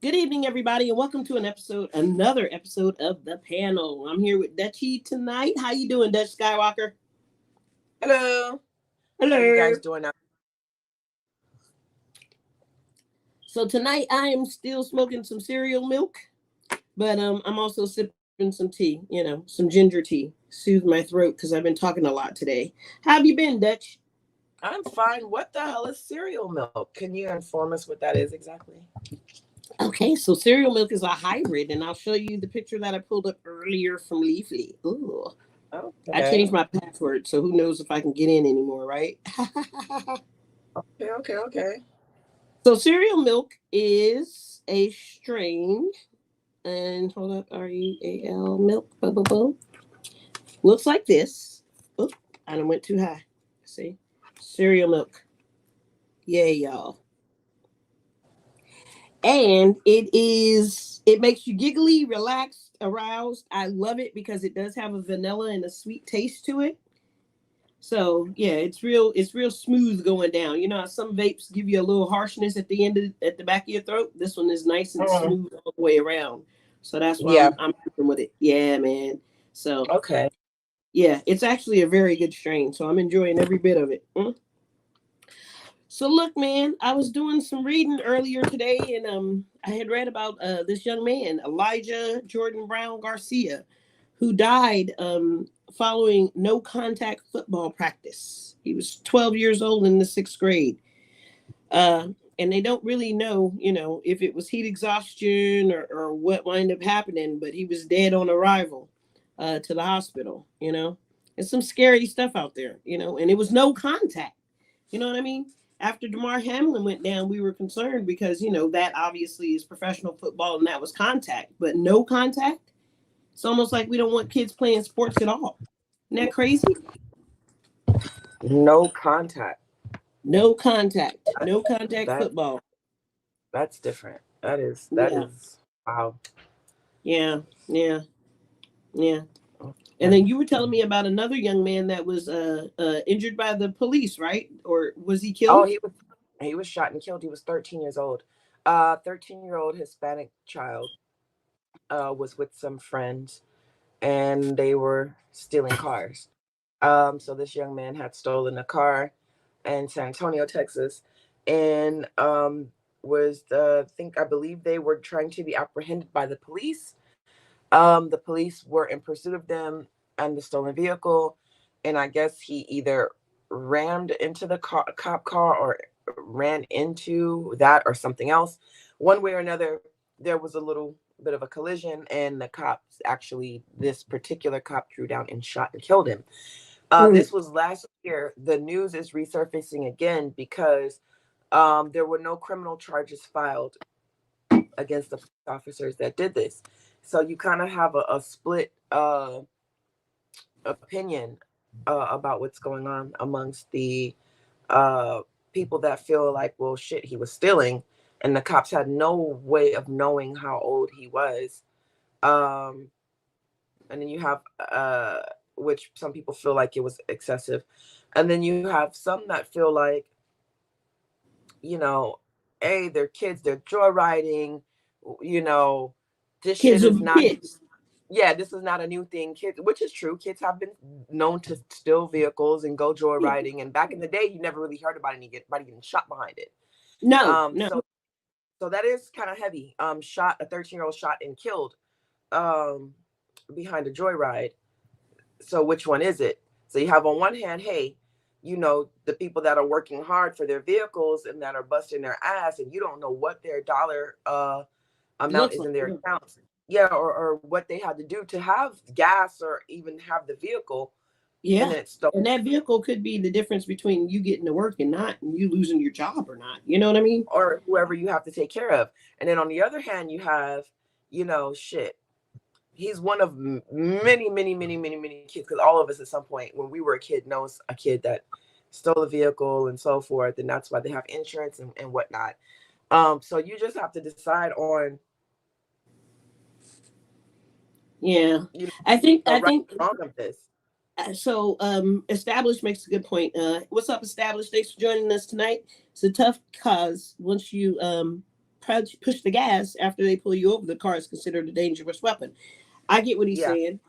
Good evening, everybody, and welcome to another episode of The Panel. I'm here with Dutchie tonight. How you doing, Dutch Skywalker? Hello. How you Hello. guys doing now? So tonight I am still smoking some cereal milk, but I'm also sipping some tea, some ginger tea, soothe my throat because I've been talking a lot today. How have you been, Dutch? I'm fine. What the hell is cereal milk? Can you inform us what that is exactly? Okay, so cereal milk is a hybrid, and I'll show you the picture that I pulled up earlier from Leafly. Ooh. I changed Okay. my password, so who knows if I can get in anymore, right? Okay. So cereal milk is a strain, and hold up, REAL milk, blah, blah, blah. Looks like this. Oop, I done went too high. See, cereal milk. Yay, y'all! And it makes you giggly, relaxed, aroused. I love it because it does have a vanilla and a sweet taste to it. So yeah, it's real smooth going down. You know how some vapes give you a little harshness at the back of your throat? This one is nice and Mm, smooth all the way around. So that's why yeah. I'm happy with it. Yeah, man. So Okay. yeah, it's actually a very good strain. So I'm enjoying every bit of it. So look, man, I was doing some reading earlier today, and I had read about this young man, Elijah Jordan Brown Garcia, who died following no contact football practice. He was 12 years old in the sixth grade. Uh, and they don't really know, if it was heat exhaustion or what wound up happening, but he was dead on arrival to the hospital. It's some scary stuff out there, and it was no contact. You know what I mean? After DeMar Hamlin went down, we were concerned because, that obviously is professional football and that was contact, but no contact. It's almost like we don't want kids playing sports at all. Isn't that crazy? No contact. No contact. That, No contact that football. that's different. That Yeah. is wow. Yeah. Yeah. Yeah. And Yeah. then you were telling me about another young man that was injured by the police, right? Or was he Oh, killed? he was shot and killed. He was 13 years old. 13-year-old Hispanic child was with some friends and they were stealing cars. So this young man had stolen a car in San Antonio, Texas, and I believe they were trying to be apprehended by the police. The police were in pursuit of them and the stolen vehicle, and I guess he either rammed into the cop car or ran into that or something else. One way or another, there was a little bit of a collision, and the cops actually, this particular cop, drew down and shot and killed him. Mm. This was last year. The news is resurfacing again because there were no criminal charges filed against the police officers that did this. So you kind of have a split opinion about what's going on amongst the uh, people that feel like, well, shit, he was stealing, and the cops had no way of knowing how old he was. Um, and then you have, which some people feel like it was excessive, and then you have some that feel like, you know, hey, they're kids, they're joyriding, you know, this Kids shit will is be not, kids. yeah, this is not a new thing. Kids, which is true, kids have been known to steal vehicles and go Yeah. joyriding, and back in the day, you never really heard about anybody getting shot behind it. No, Um, no. so so that is kind of heavy. Shot a 13-year-old shot and killed um behind a joyride. So which one is it? So you have on one hand, hey, the people that are working hard for their vehicles and that are busting their ass, and you don't know what their dollar amount Looks is like in their it. accounts. Yeah, or what they had to do to have gas or even have the vehicle, and Yeah. then it's stolen. And that vehicle could be the difference between you getting to work and not, and you losing your job or not. You know what I mean? Or whoever you have to take care of. And then on the other hand, you have, shit. He's one of many, many, many, many, many kids. Because all of us at some point when we were a kid knows a kid that stole a vehicle and so forth, and that's why they have insurance and whatnot. So you just have to decide on, Yeah. you know, I think the I right think and wrong of this. so established makes a good point. What's up, established? Thanks for joining us tonight. It's a tough cause once you push the gas after they pull you over, the car is considered a dangerous weapon. I get what he's Yeah. saying.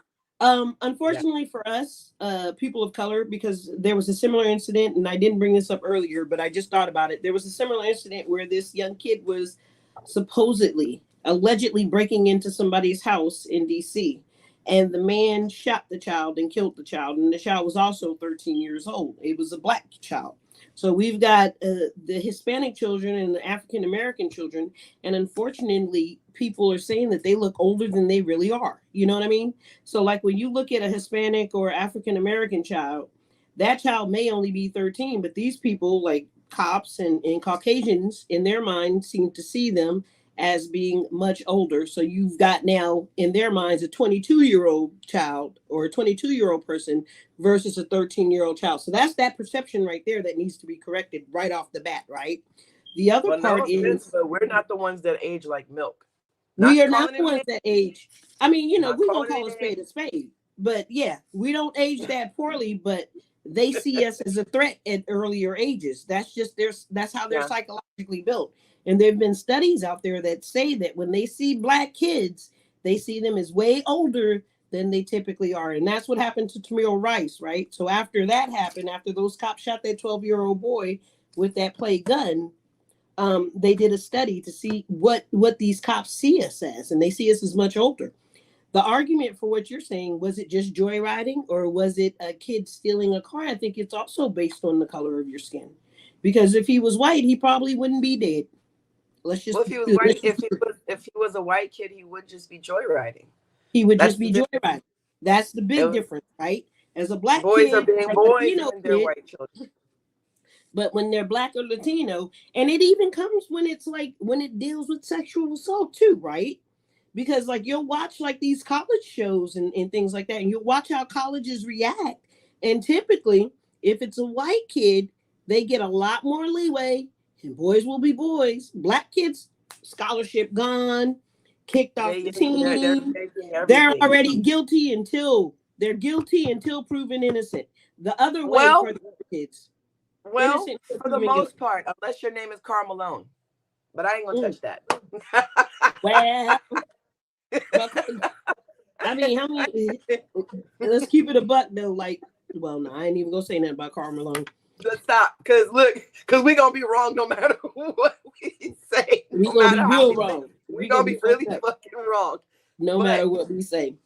Yeah. Unfortunately for us, people of color, because there was a similar incident, and I didn't bring this up earlier, but I just thought about it. There was a similar incident where this young kid was supposedly, allegedly breaking into somebody's house in DC, and the man shot the child and killed the child, and the child was also 13 years old. It was a black child. So we've got the Hispanic children and the African American children, and unfortunately, people are saying that they look older than they really are. You know what I mean? So, like when you look at a Hispanic or African American child, that child may only be 13, but these people, like cops and Caucasians, in their mind, seem to see them as being much older. So, you've got now in their minds a 22-year-old child or a 22-year-old person versus a 13-year-old child. So, that's that perception right there that needs to be corrected right off the bat, right? The other Well, no part offense, is but we're not the ones that age like milk. we Not are not calling the any ones names. that age. I mean, Not we're gonna calling any call names. a spade, but yeah, we don't age that poorly. But they see us as a threat at earlier ages. That's just that's how they're Yeah. psychologically built. And there have been studies out there that say that when they see black kids, they see them as way older than they typically are. And that's what happened to Tamir Rice, right? So after that happened, after those cops shot that 12-year-old boy with that play gun, they did a study to see what these cops see us as, and they see us as much older. The argument for what you're saying, was it just joyriding or was it a kid stealing a car? I think it's also based on the color of your skin, because if he was white, he probably wouldn't be dead. Let's Well, just if he was white, let's just if he was a white kid, he would just be joyriding. he would That's just the be difference. joyriding. That's the It big was, difference, right? As a black boys are kid being or boys, Latino and they're kid, white children. but when they're black or Latino, and it even comes when it's like when it deals with sexual assault too, right? Because like you'll watch like these college shows and things like that, and you'll watch how colleges react. And typically, if it's a white kid, they get a lot more leeway, and boys will be boys. Black kids, scholarship gone, kicked off the They're team. taking They're everything. already guilty until proven innocent. The other way Well, for the other kids, well, innocent until for the proven most guilty. part, unless your name is Carl Malone, but I ain't gonna Mm. touch that. Well, well, I mean, how many? Let's keep it a buck though. Like, well, no, I ain't even gonna say nothing about Karl Malone. Just stop, cause look, cause we gonna be wrong no matter what we say, We no gonna be matter how real we think. wrong. We We gonna gonna be be really fucked up, fucking wrong. no But matter what we say.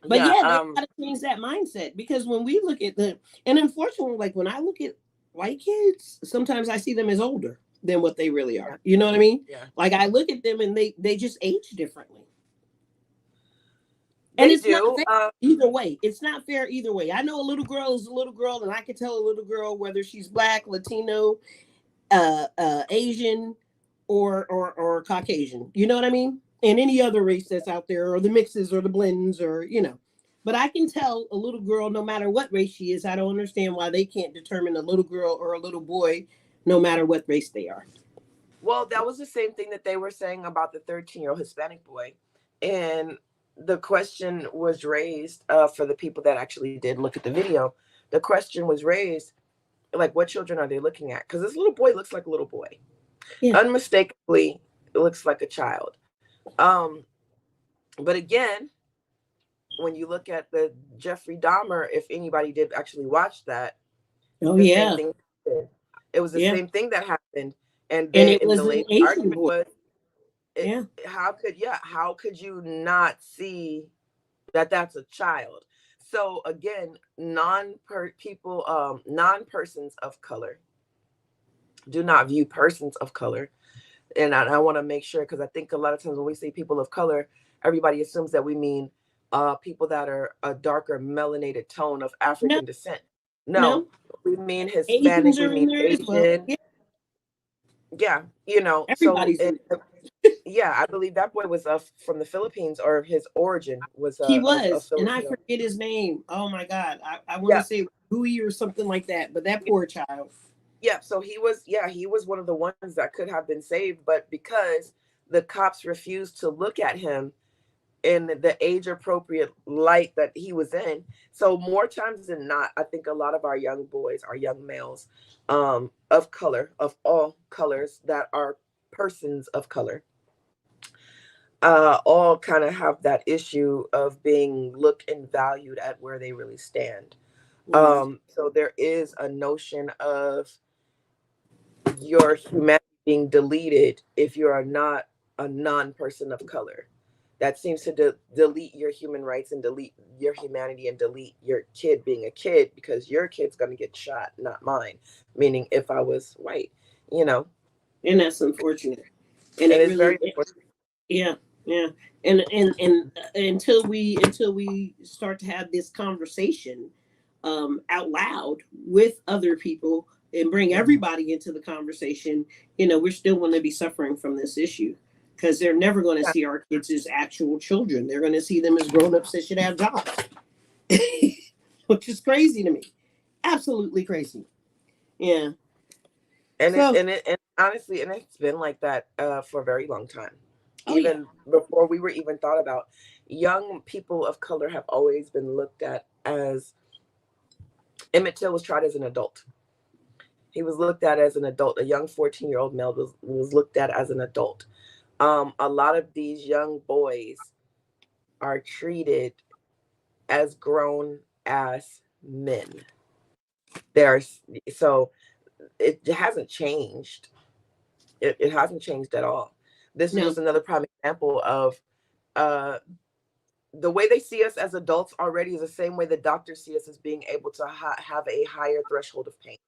But yeah, yeah, they gotta change that mindset, because when we look at and unfortunately, like when I look at white kids, sometimes I see them as older than what they really yeah, are. You know what I mean? yeah, Like I look at them and they just age differently. And they it's not do. fair either way. It's not fair either way. I know a little girl is a little girl, and I can tell a little girl whether she's black, Latino, Asian, or Caucasian. You know what I mean? And any other race that's out there, or the mixes, or the blends, or But I can tell a little girl, no matter what race she is. I don't understand why they can't determine a little girl or a little boy, no matter what race they are. Well, that was the same thing that they were saying about the 13-year-old Hispanic boy, and the question was raised for the people that actually did look at the video. The question was raised, like, what children are they looking at? Because this little boy looks like a little boy, Yeah. unmistakably looks like a child. Um, but again, when you look at the Jeffrey Dahmer, if anybody did actually watch that, Oh the same yeah. thing happened. It was the Yeah. same thing that happened, and And they it and was the an lady's Asian argument boy. was, Yeah. how could you not see that that's a child? So again, non persons of color do not view persons of color, and I want to make sure, because I think a lot of times when we say people of color, everybody assumes that we mean people that are a darker melanated tone of No, African descent. No, no. we mean Asians Hispanic, we are in mean there as well. Asian. Yeah. Yeah, so Everybody's in there. yeah, I believe that boy was from the Philippines, or his origin was He of was, and I Filipino. forget his name. Oh my God. I want to Yeah, say Louis or something like that, but that poor child. yeah. So he was one of the ones that could have been saved, but because the cops refused to look at him in the age appropriate light that he was in. So more times than not, I think a lot of our young boys, our young males, of color, of all colors, that are persons of color all kind of have that issue of being looked and valued at where they really stand. Mm. So there is a notion of your humanity being deleted if you are not a non-person of color. That seems to delete your human rights and delete your humanity and delete your kid being a kid, because your kid's going to get shot, not mine. Meaning, if I was white, you know, And that's unfortunate. And and it it's really, very unfortunate. yeah, yeah. And until we start to have this conversation out loud with other people and bring everybody into the conversation, we're still going to be suffering from this issue, because they're never going to Yeah. see our kids as actual children. They're going to see them as grown-ups that should have jobs, which is crazy to me. Absolutely crazy. Yeah. So, And honestly, and it's been like that for a very long time. oh yeah. Even before we were even thought about, young people of color have always been looked at as. Emmett Till was tried as an adult. He was looked at as an adult. A young 14-year-old male was looked at as an adult. A lot of these young boys are treated as grown ass men. There's so it hasn't changed. It hasn't changed at all. This is No. just another prime example of uh, the way they see us as adults already is the same way the doctors see us as being able to have a higher threshold of pain,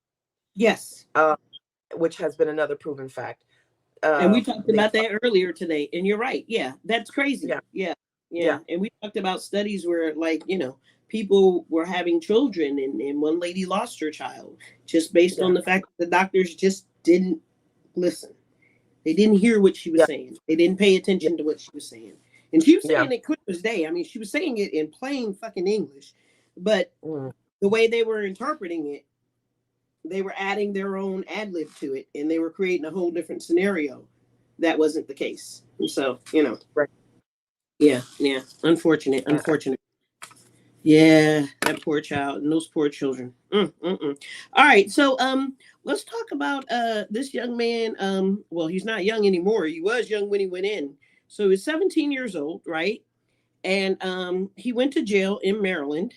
Yes. uh, which has been another proven fact. And we talked They, about that earlier today. And you're right. Yeah, that's crazy. yeah, Yeah, yeah, yeah. And we talked about studies where, like, people were having children, and one lady lost her child just based yeah, on the fact that the doctors just didn't listen. They didn't hear what she was yeah, saying, they didn't pay yeah, attention to what she was saying. And she was yeah. saying it clear as day. I mean, she was saying it in plain fucking English, but Mm, the way they were interpreting it, they were adding their own ad lib to it, and they were creating a whole different scenario that wasn't the case. And so, right. yeah, yeah, unfortunate, unfortunate. Yeah, that poor child and those poor children. All right, so let's talk about this young man. Well, he's not young anymore. He was young when he went in. So he was 17 years old, right? And he went to jail in Maryland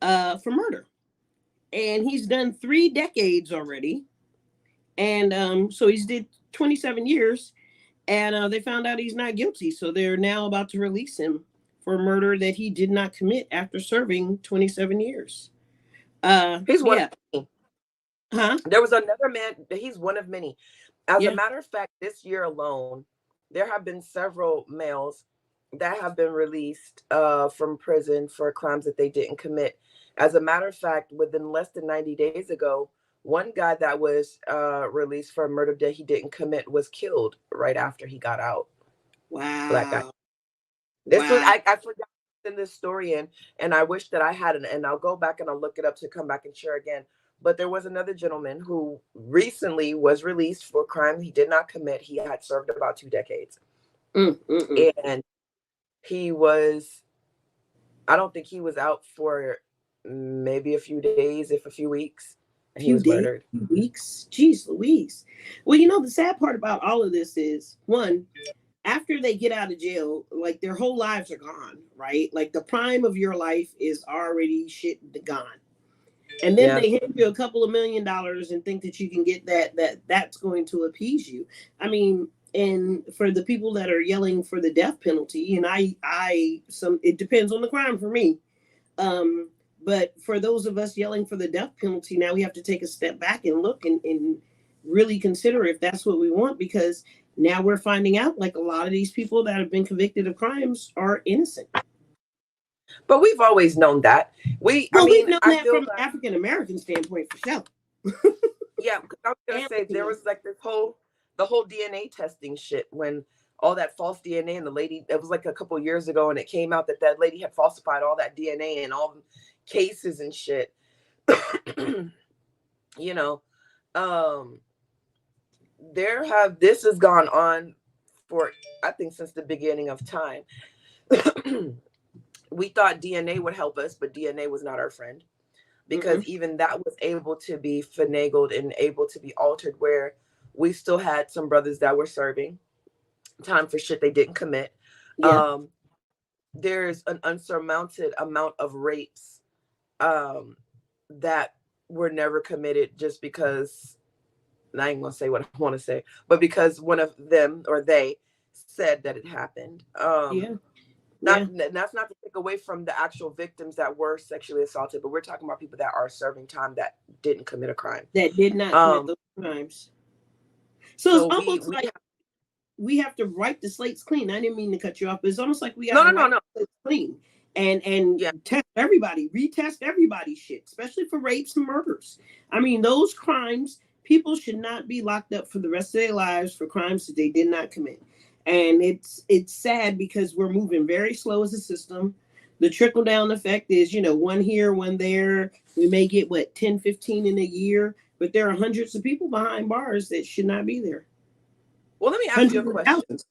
for murder, and he's done 3 decades already. And so he's did 27 years, and they found out he's not guilty. So they're now about to release him for murder that he did not commit after serving 27 years. He's one of Yeah. many. Huh? There was another man. He's one of many. As a Yeah. matter of fact, this year alone, there have been several males that have been released from prison for crimes that they didn't commit. As a matter of fact, within less than 90 days ago, one guy that was released for a murder that he didn't commit was killed right after he got out. Black guy. Wow. This was Wow. I forgot to send this story in, and I wish that I had it, and I'll go back and I'll look it up to come back and share again. But there was another gentleman who recently was released for a crime he did not commit. He had served about 2 decades, Mm. and he was. I don't think he was out for maybe a few days, if a few weeks, and he Few was days, murdered. few weeks. Jeez Louise. Well, the sad part about all of this is, one, after they get out of jail, like, their whole lives are gone, right? Like, the prime of your life is already shit gone. And then Yeah, they hand you a couple of $1 million and think that you can get that's going to appease you. I mean, and for the people that are yelling for the death penalty, and it depends on the crime for me. But for those of us yelling for the death penalty, now we have to take a step back and look and really consider if that's what we want, because now we're finding out, like, a lot of these people that have been convicted of crimes are innocent. but we've always known that. I Well, we've mean, known I that feel from an that. African American standpoint for sure. Yeah, because I was gonna And say there Latino. was like the whole DNA testing shit when all that false DNA and the lady, it was like a couple years ago, and it came out that that lady had falsified all that DNA and all the cases and shit. you know, um, this has gone on for, I think, since the beginning of time. We thought DNA would help us, but DNA was not our friend, because Mm-mm. even that was able to be finagled and able to be altered, where we still had some brothers that were serving time for shit they didn't commit. Yeah. Um, there's an unsurmounted amount of rapes um, that were never committed just because, and I ain't gonna say what I want to say, but because one of them or they said that it happened. Yeah. Not Yeah. that's not to take away from the actual victims that were sexually assaulted, but we're talking about people that are serving time that didn't commit a crime. That did not commit Um, those crimes. So it's so almost we like we have to wipe the slates clean. I didn't mean to cut you off, but it's almost like we got no to no no wipe no the slates clean and yeah. test everybody, retest everybody's shit, especially for rapes and murders. I mean, those crimes, people should not be locked up for the rest of their lives for crimes that they did not commit. And it's sad because we're moving very slow as a system. The trickle down effect is, one here, one there. We may get 10, 15 in a year, but there are hundreds of people behind bars that should not be there. Well, let me ask you a Hundreds of question. thousands.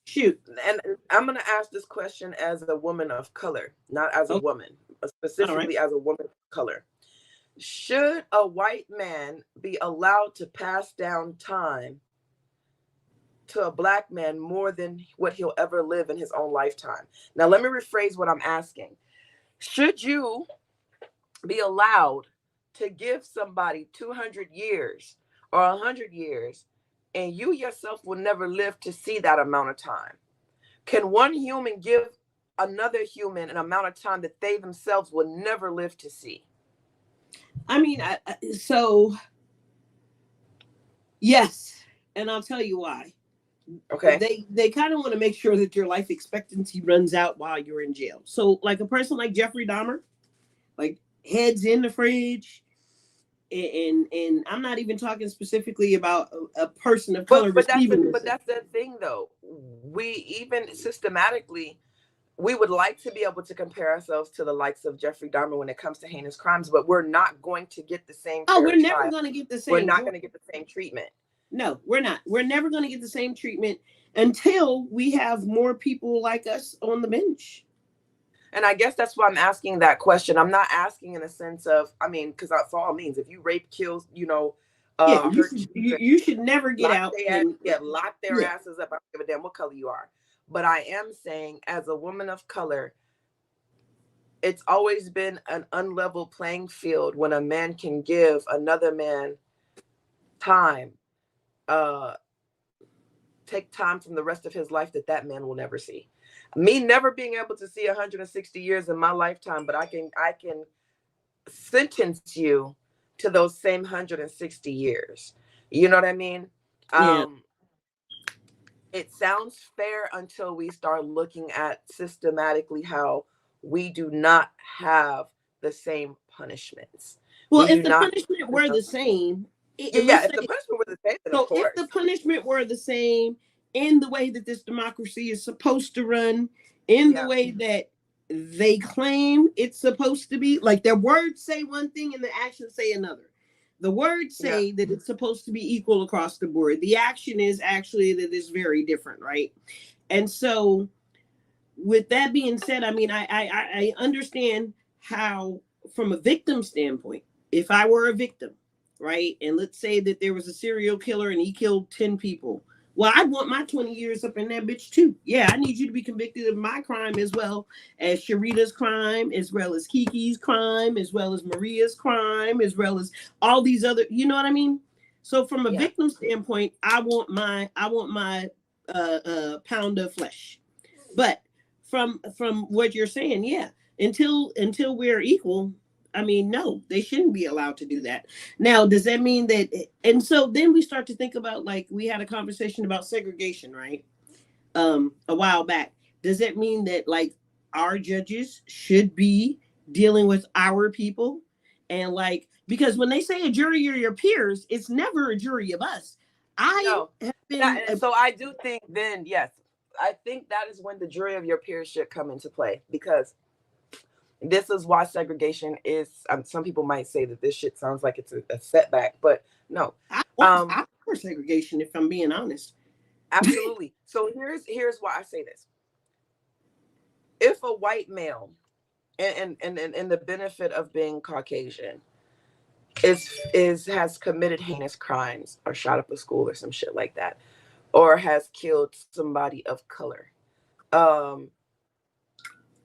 Shoot. And I'm going to ask this question as a woman of color, not as a Okay. woman, All right. specifically as a woman of color. Should a white man be allowed to pass down time to a black man more than what he'll ever live in his own lifetime? Now, let me rephrase what I'm asking. Should you be allowed to give somebody 200 years or 100 years and you yourself will never live to see that amount of time? Can one human give another human an amount of time that they themselves will never live to see? I mean, so yes, and I'll tell you why. Okay. They kind of want to make sure that your life expectancy runs out while you're in jail. So, like a person like Jeffrey Dahmer, like heads in the fridge, and I'm not even talking specifically about a person of color receiving this. But that's the thing though. We even systematically we would like to be able to compare ourselves to the likes of Jeffrey Dahmer when it comes to heinous crimes, but we're not going to get the same Oh, fair we're never trial. going to get the We're same. not going to get the same treatment. No, we're not. We're never going to get the same treatment until we have more people like us on the bench. And I guess that's why I'm asking that question. I'm not asking in a sense of, I mean, because that's all it means. If you rape, kill, Yeah, hurt children, you should never get out and lock their yeah. asses up. I don't give a damn what color you are. But I am saying, as a woman of color, it's always been an unlevel playing field when a man can give another man time, uh, take time from the rest of his life that man will never see. Me never being able to see 160 years in my lifetime, but I can sentence you to those same 160 years. You know what I mean? Yeah. It sounds fair until we start looking at systematically how we do not have the same punishments. Well, We if do the not. punishment were the same, Yeah, let's if the say, punishment were the same, then of so if course. the punishment were the same in the way that this democracy is supposed to run, in the Yeah. way that they claim it's supposed to be, like their words say one thing and the actions say another. The words Yeah. say that it's supposed to be equal across the board. The action is actually that it's very different, right? And so, with that being said, I mean, I understand how, from a victim standpoint, if I were a victim, right, and let's say that there was a serial killer and he killed 10 people, well, I'd want my 20 years up in that bitch too. Yeah, I need you to be convicted of my crime as well as Sharita's crime, as well as Kiki's crime, as well as Maria's crime, as well as all these other, you know what I mean? So from a Yeah. victim standpoint, I want my pound of flesh. But from what you're saying, yeah, until we're equal, I mean, no, they shouldn't be allowed to do that. Now, does that mean that? And so then we start to think about, like, we had a conversation about segregation, right? A while back. Does that mean that, like, our judges should be dealing with our people? And, like, because when they say a jury are your peers, it's never a jury of us. I No. have been So I do think then, yes, I think that is when the jury of your peers should come into play, because this is why segregation is, some people might say that this shit sounds like it's a setback, but no. I prefer segregation, if I'm being honest. Absolutely. So here's why I say this. If a white male, and the benefit of being Caucasian, is has committed heinous crimes or shot up a school or some shit like that, or has killed somebody of color. Um,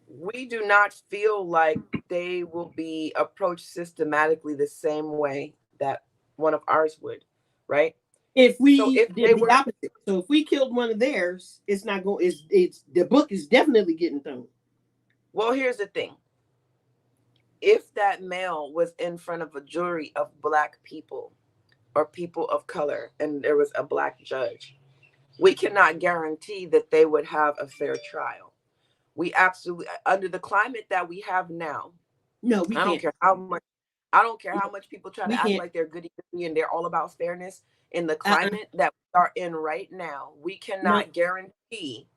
we do not feel like they will be approached systematically the same way that one of ours would, right? If So we if did they the were, opposite, so if we killed one of theirs, it's not going. It's the book is definitely getting thrown. well, here's the thing. If that male was in front of a jury of black people or people of color and there was a black judge, we cannot guarantee that they would have a fair trial. We absolutely, under the climate that we have now, No, we I don't can't. care how much I don't care how much people try We to act can't. like they're goody goody and they're all about fairness. In the Uh-uh. climate that we are in right now, we No. cannot guarantee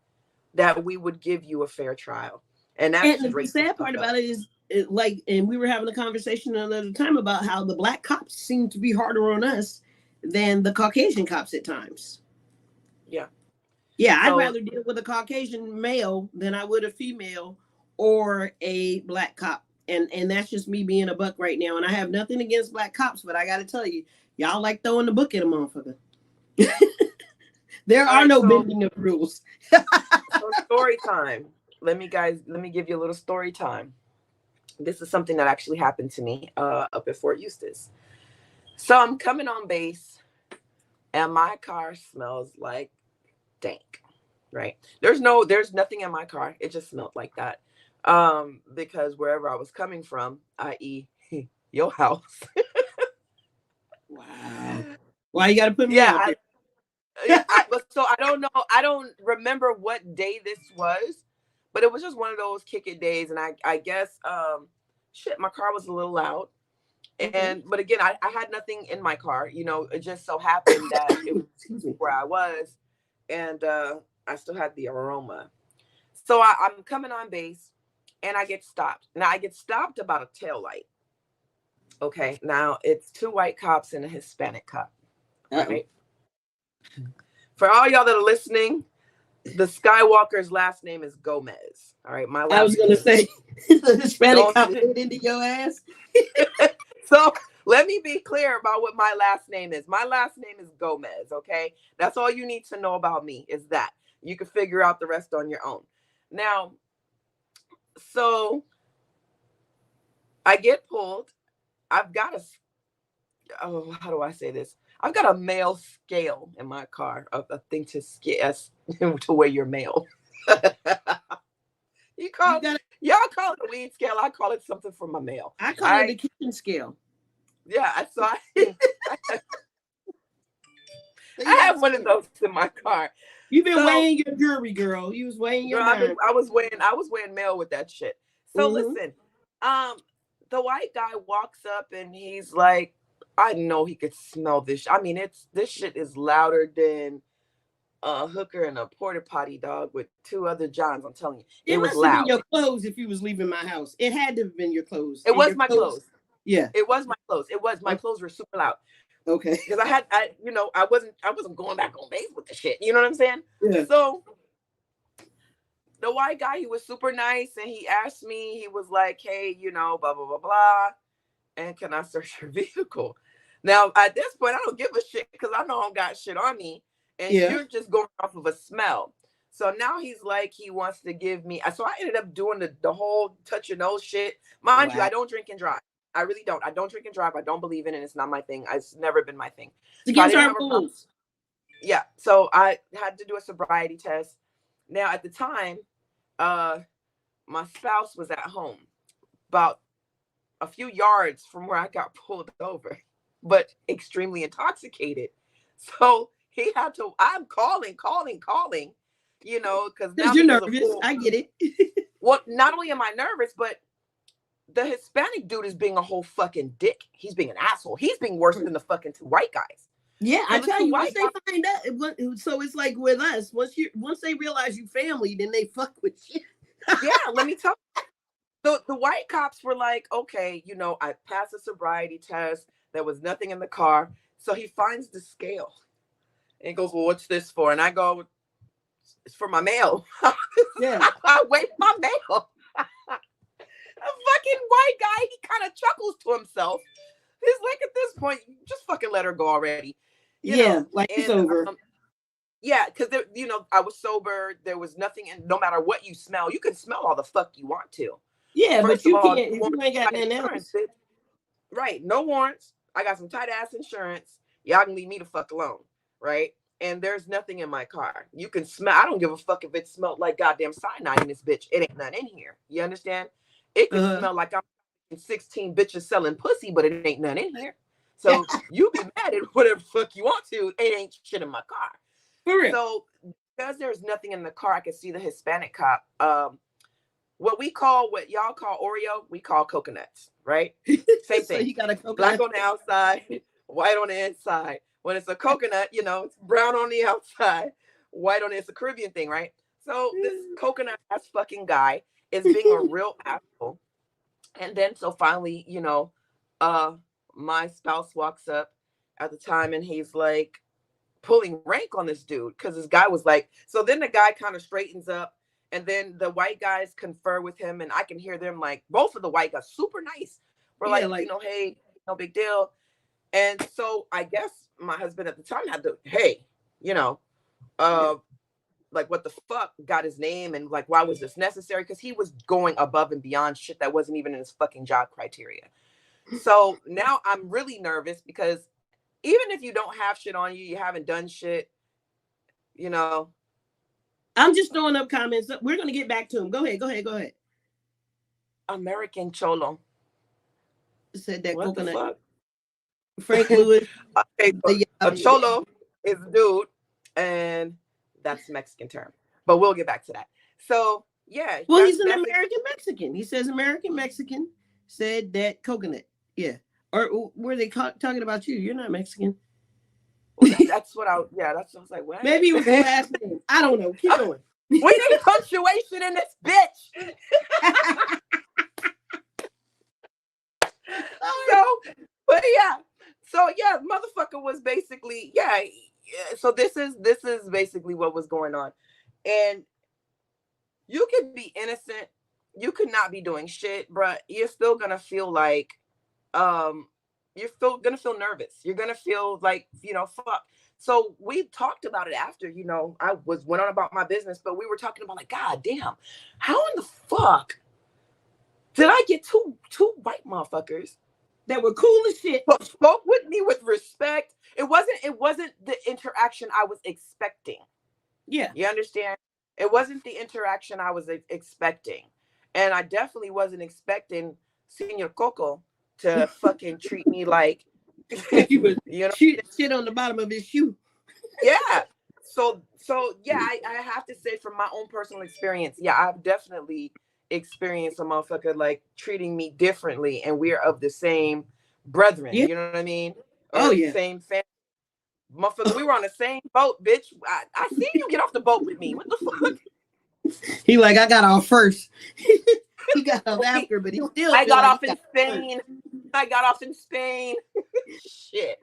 that we would give you a fair trial. And that's And just the racist sad fucked part up. about it is, like, and we were having a conversation another time about how the black cops seem to be harder on us than the Caucasian cops at times. Yeah. Yeah, I'd So rather deal with a Caucasian male than I would a female or a black cop. And that's just me being a buck right now. And I have nothing against black cops, but I got to tell you, y'all like throwing the book at a motherfucker. There all are right, no so bending of rules. story time. Let me give you a little story time. This is something that actually happened to me up at Fort Eustis. So I'm coming on base and my car smells like dank, right? There's nothing in my car. It just smelled like that. Because wherever I was coming from, i.e. your house. Wow. Why you got to put me Yeah, out there? so I don't know. I don't remember what day this was, but it was just one of those kick it days. And I guess, shit, my car was a little loud. Okay. But again, I had nothing in my car. It just so happened that it was Excuse me. where I was, and I still had the aroma. So I'm coming on base, and I get stopped. Now I get stopped about a tail light. Okay, now it's two white cops and a Hispanic cop, Uh-oh. right? For all y'all that are listening, the Skywalker's last name is Gomez. All right, my I was last going to name. say, the Hispanic Don't. cop hit into your ass. So let me be clear about what my last name is. My last name is Gomez. Okay, that's all you need to know about me is that. You can figure out the rest on your own. Now, so I get pulled. I've got how do I say this? I've got a male scale in my car, a thing to scale to weigh your mail. you You call got. y'all call it a weed scale. I call it something for my mail. I call it the kitchen scale. Yeah, so So I you got have one of those in my car. You've been So, weighing your jewelry, girl. You was weighing your girl, dime. I was weighing mail with that shit. So Mm-hmm. listen, um, the white guy walks up and he's like, I know he could smell this. I mean, this shit is louder than a hooker and a porta potty dog with two other Johns. I'm telling you, it It was must have been loud. your clothes if you was leaving my house. It had to have been your clothes. It And was your my clothes. Yeah. It was my clothes. It was my Okay. clothes were super loud Okay. because I wasn't going back on base with the shit. You know what I'm saying? Yeah. So the white guy, he was super nice and he asked me, he was like, hey, blah, blah, blah, blah. And can I search your vehicle? Now, at this point, I don't give a shit because I know I don't got shit on me. And Yeah. you're just going off of a smell. So now he's like, he wants to give me. So I ended up doing the whole touch your nose shit. Mind you, Wow. I don't drink and drive. I really don't. I don't drink and drive. I don't believe in it. It's not my thing. It's never been my thing. It's So I against didn't our have a problem. rules. Yeah. So I had to do a sobriety test. Now, at the time, my spouse was at home about a few yards from where I got pulled over, but extremely intoxicated. So I'm calling, because now Because you're there's a nervous. full, I get it. well, not only am I nervous, but the Hispanic dude is being a whole fucking dick. He's being an asshole. He's being worse than the fucking two white guys. Yeah, So I the tell two you, once white they guys, find out, so it's like with us. Once they realize you family, then they fuck with you. yeah, let me tell you. The white cops were like, okay, I passed a sobriety test. There was nothing in the car. So he finds the scale and goes, well, what's this for? And I go, it's for my mail. Yeah. I weigh my mail. A fucking white guy, he kind of chuckles to himself. It's like at this point, just fucking let her go already, Yeah, like it's And over. yeah, because I was sober. There was nothing, and no matter what you smell, you can smell all the fuck you want to. Yeah, but First of you all, can't if you ain't got nothing insurance, else. bitch. Right? No warrants. I got some tight ass insurance. Y'all can leave me the fuck alone, right? And there's nothing in my car. You can smell. I don't give a fuck if it smelled like goddamn cyanide in this bitch. It ain't none in here. You understand? It can Uh-huh. smell like I'm 16 bitches selling pussy, but it ain't none in here. So you be mad at whatever fuck you want to. It ain't shit in my car. For real. So because there's nothing in the car, I could see the Hispanic cop. What y'all call Oreo, we call coconuts, right? Same So thing. he got a Black coconut. on the outside, white on the inside. When it's a coconut, it's brown on the outside, white on it. It's a Caribbean thing, right? So this coconut ass fucking guy is being a real asshole. And then so finally, my spouse walks up at the time and he's like pulling rank on this dude because this guy was like, so then the guy kind of straightens up and then the white guys confer with him and I can hear them like both of the white guys super nice. We're Yeah, like, like hey, no big deal. And so I guess my husband at the time had to, hey, you know, yeah. uh, like what the fuck got his name and like why was this necessary? Because he was going above and beyond shit that wasn't even in his fucking job criteria. So now I'm really nervous because even if you don't have shit on you, you haven't done shit, you know. I'm just throwing up comments. We're gonna get back to him. Go ahead, go ahead, go ahead. American Cholo. Said that What the coconut. fuck? Frank Lewis. Okay, so The a cholo is a dude, and that's the Mexican term. But we'll get back to that. So yeah, Well, he's an that's American Mexican. He says American Mexican said that coconut. Yeah. Or were they talking about you? You're not Mexican. that's what that's what I was like, what? Maybe it was the last name. I don't know. Keep going. We need punctuation in this bitch. But yeah, motherfucker was basically so this is basically what was going on. And you could be innocent, you could not be doing shit, but you're still gonna feel like um you're still gonna feel nervous. You're gonna feel like, fuck. So we talked about it after, I went on about my business, but we were talking about like, God damn, how in the fuck did I get two white motherfuckers that were cool as shit, but spoke with me with respect? It wasn't the interaction I was expecting. Yeah. You understand? It wasn't the interaction I was expecting. And I definitely wasn't expecting Senor Coco to fucking treat me like, he was you know? shit on the bottom of his shoe. Yeah. So yeah, I have to say from my own personal experience, yeah, I've definitely experienced a motherfucker like treating me differently, and we're of the same brethren, Yeah. you know what I mean? Oh Or yeah. same family. Motherfucker, we were on the same boat, bitch. I seen you get off the boat with me. What the fuck? He like, I got off first. He got off after, but he still I feel got like off in Spain. I got off in Spain. Shit.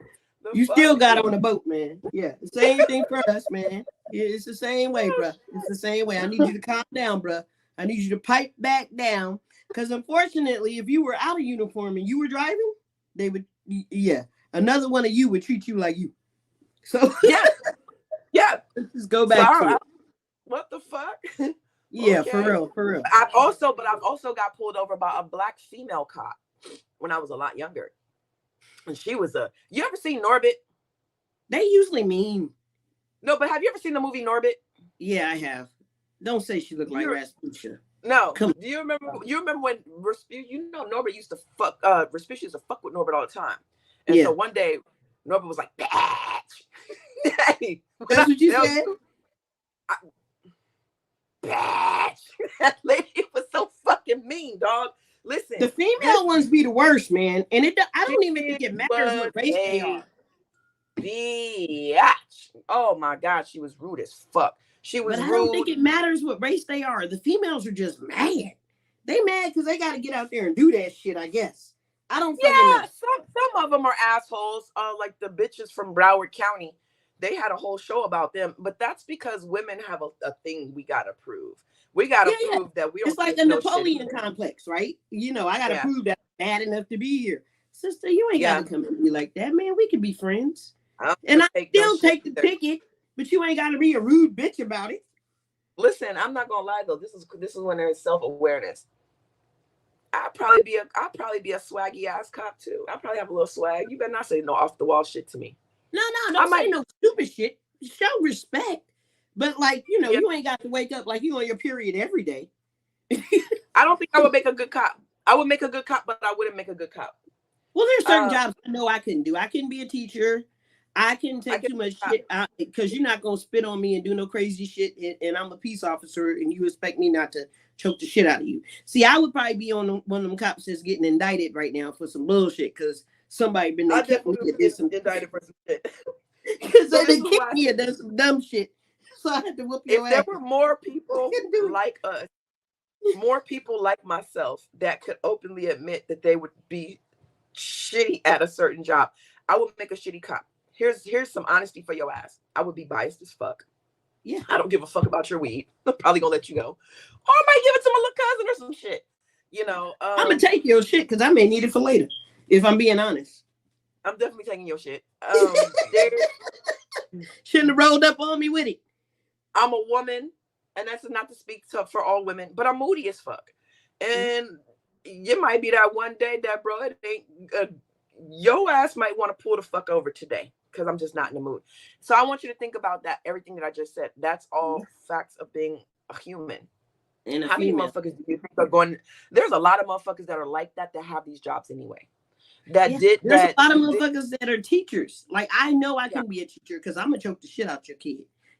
You still got on the boat, man. Yeah. The same thing for us, man. It's the same way, bro. It's the same way. I need you to calm down, bro. I need you to pipe back down. Because unfortunately, if you were out of uniform and you were driving, they would, another one of you would treat you like you. So yeah. Let's just go back to it. What the fuck? Yeah, okay. For real. I've also got pulled over by a black female cop when I was a lot younger. And she was you ever seen Norbit? They usually mean. No, but have you ever seen the movie Norbit? Yeah, I have. Don't say she looked like Rasputia. No. Do you remember when Norbit used to fuck Rasputia used to fuck with Norbit all the time. And so one day Norbit was like, bitch. Hey, that's what you said? Bitch. That lady was so fucking mean, dog. Listen. The female ones be the worst, man. And I don't even think it matters what race they are. Bitch. Oh my God, she was rude as fuck. She was rude. I don't think it matters what race they are. The females are just mad. They mad because they got to get out there and do that shit, I guess. I don't fucking know. Some of them are assholes. Like the bitches from Broward County. They had a whole show about them, but that's because women have a thing we gotta prove. We gotta prove that we don't. It's like the Napoleon complex, right? I gotta prove that I'm bad enough to be here. Sister, you ain't got Yeah, to come at me like that, man. We can be friends. I don't And I take no still shit take the either. ticket, but you ain't got to be a rude bitch about it. Listen, I'm not gonna lie though. This is when there's self-awareness. I'll probably be a swaggy ass cop too. I'll probably have a little swag. You better not say no off the wall shit to me. No, no, I don't say might, no stupid shit. Show respect. But like, yeah. you ain't got to wake up like you on your period every day. I don't think I would make a good cop. I would make a good cop, but I wouldn't make a good cop. Well, there's certain Uh, jobs I know I couldn't do. I couldn't be a teacher. I can I take can too much cop. shit out because you're not gonna spit on me and do no crazy shit. And I'm a peace officer, and you expect me not to choke the shit out of you. See, I would probably be on one of them cops that's getting indicted right now for some bullshit because somebody been I they kicked me definitely or would did be some indicted for some shit. because So this they is why kicked I me or say, done some dumb shit. So I had to whoop if your there ass. were more I people couldn't do like us, more people like myself that could openly admit that they would be shitty at a certain job, I would make a shitty cop. Here's some honesty for your ass. I would be biased as fuck. Yeah, I don't give a fuck about your weed. I'm probably gonna let you go, or I might give it to my little cousin or some shit. You know, I'm gonna take your shit because I may need it for later. If I'm being honest, I'm definitely taking your shit. There, shouldn't have rolled up on me with it. I'm a woman, and that's not to speak to for all women, but I'm moody as fuck. And you might be that one day that bro, it ain't your ass might want to pull the fuck over today because I'm just not in the mood. So I want you to think about that. Everything that I just said, that's all facts of being a human. And a How many female. motherfuckers do you think are going? There's a lot of motherfuckers that are like that have these jobs anyway. That Yeah, did there's a that. lot of Did, motherfuckers that are teachers. Like I know I yeah, can be a teacher because I'm gonna choke the shit out your kid.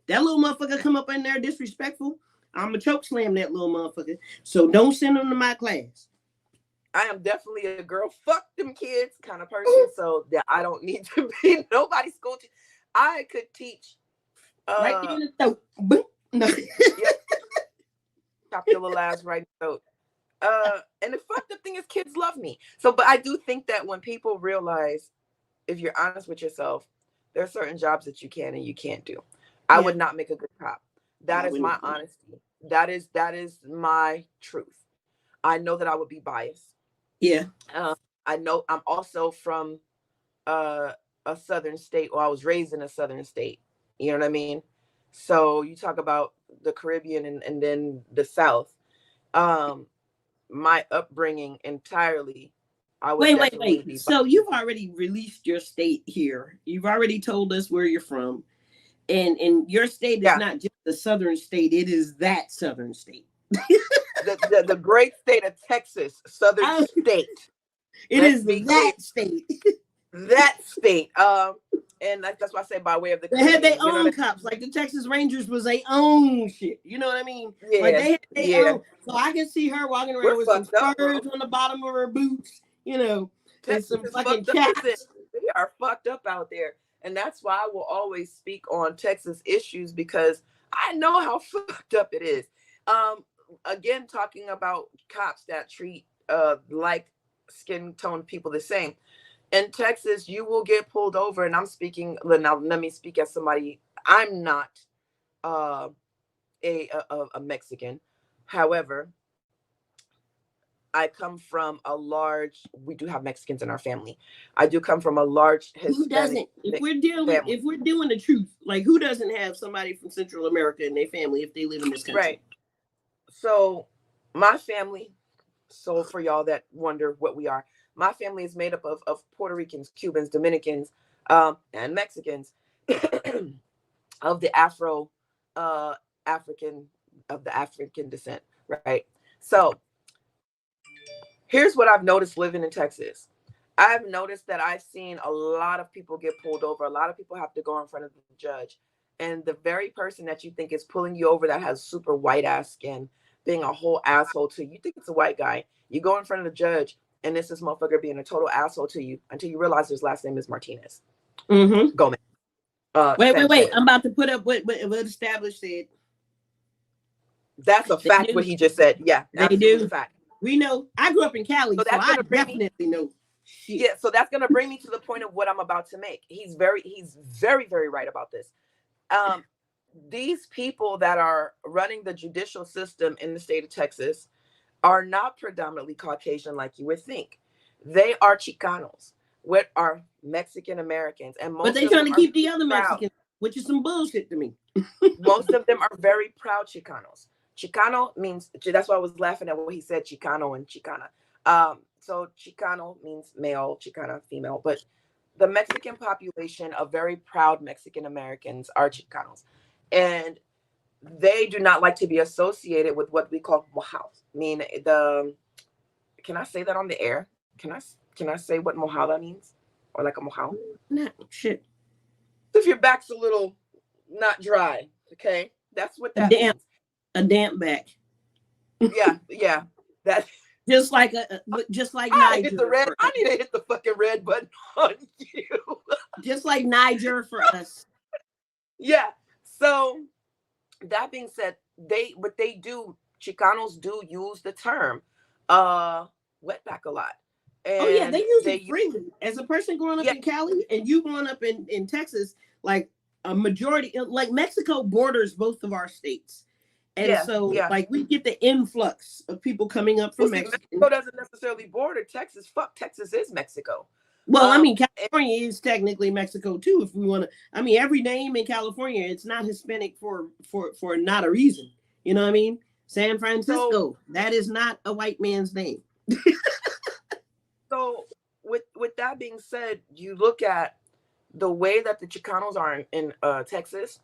That little motherfucker come up in there disrespectful, I'm gonna choke slam that little motherfucker. So don't send them to my class. I am definitely a girl. Fuck them kids kind of person. So that I don't need to be nobody's school teacher. I could teach. Right there in the throat. Boom. No. Yeah, chop your little ass right in the throat. And the fucked up thing is kids love me. So, but I do think that when people realize, if you're honest with yourself, there are certain jobs that you can and you can't do. I Yeah, would not make a good cop. I That is wouldn't. my honesty. That is my truth. I know that I would be biased. Yeah. Uh, I know I'm also from uh, a southern state, or I was raised in a southern state. You know what I mean? So you talk about the Caribbean and then the South. Um, my upbringing entirely, I would Wait, wait, definitely wait. be. So you've already released your state here. You've already told us where you're from. And your state is Yeah, not just the southern state, it is that southern state. the great state of Texas, southern I, state. it Let's is be clear, that state. that state. And that's why I say by way of the They had their Caribbean. You know what own I mean? cops, like the Texas Rangers was their own shit. You know what I mean? Like Yeah, they had their yeah. own. So I can see her walking We're around with some fucked up, spurs bro. on the bottom of her boots, and Texas some is fucking fucked up. Listen, chaps. we are fucked up out there. And that's why I will always speak on Texas issues because I know how fucked up it is. Um, Again, talking about cops that treat like skin tone people the same. In Texas, you will get pulled over, and I'm speaking now. Let me speak as somebody. I'm not uh, a Mexican. However, I come from a large. We do have Mexicans in our family. I do come from a large Who Hispanic doesn't? family. If we're doing the truth, like who doesn't have somebody from Central America in their family if they live in this country? Right. So my family. So for y'all that wonder what we are, my family is made up of Puerto Ricans, Cubans, Dominicans, and Mexicans of the African of the African descent. Right. So here's what I've noticed living in Texas. I've noticed that I've seen a lot of people get pulled over. A lot of people have to go in front of the judge. And the very person that you think is pulling you over that has super white ass skin, being a whole asshole to you, you think it's a white guy. You go in front of the judge, and this motherfucker being a total asshole to you until you realize his last name is Martinez. Mm-hmm. Gomez. Wait. Sanchez. I'm about to put up what established said. That's a They fact do. what he just said. Yeah, They absolute do. fact. We know. I grew up in Cali, So so that's I gonna bring me. definitely know shit. Yeah, so that's gonna bring me to the point of what I'm about to make. He's very, very right about this. Um, these people that are running the judicial system in the state of Texas are not predominantly Caucasian like you would think. They are Chicanos. with are Mexican Americans, and But most they of trying them to are keep the other proud. Mexicans, which is some bullshit to me. Most of them are very proud Chicanos. Chicano means, that's why I was laughing at what he said, Chicano and Chicana. So Chicano means male, Chicana female, but the Mexican population of very proud Mexican Americans are Chicanos, and they do not like to be associated with what we call mojados. I mean, the can I say that on the air? Can I say what mojada means, or like a mojado? Nah, shit. If your back's a little not dry, okay, that's what A that damp, means. a damp back. Yeah, yeah. That Just like I hit the Niger red. for I need to hit the fucking red button on you. just like Niger for us. Yeah. So that being said, they do, Chicanos do use the term uh wetback a lot. Oh yeah, they And use they it use, freely. As a person growing up yeah, in Cali and you growing up in Texas, like a majority, like Mexico borders both of our states, and yeah, so yeah. like we get the influx of people coming up Well, from see, Mexico. Mexico doesn't necessarily border Texas. Fuck, Texas is Mexico. Well, I mean, And California is technically Mexico too. If we want to, I mean, every name in California, it's not Hispanic for not a reason. You know what I mean? San so Francisco, that is not a white man's name. so with that being said, you look at the way that the Chicanos are in Texas,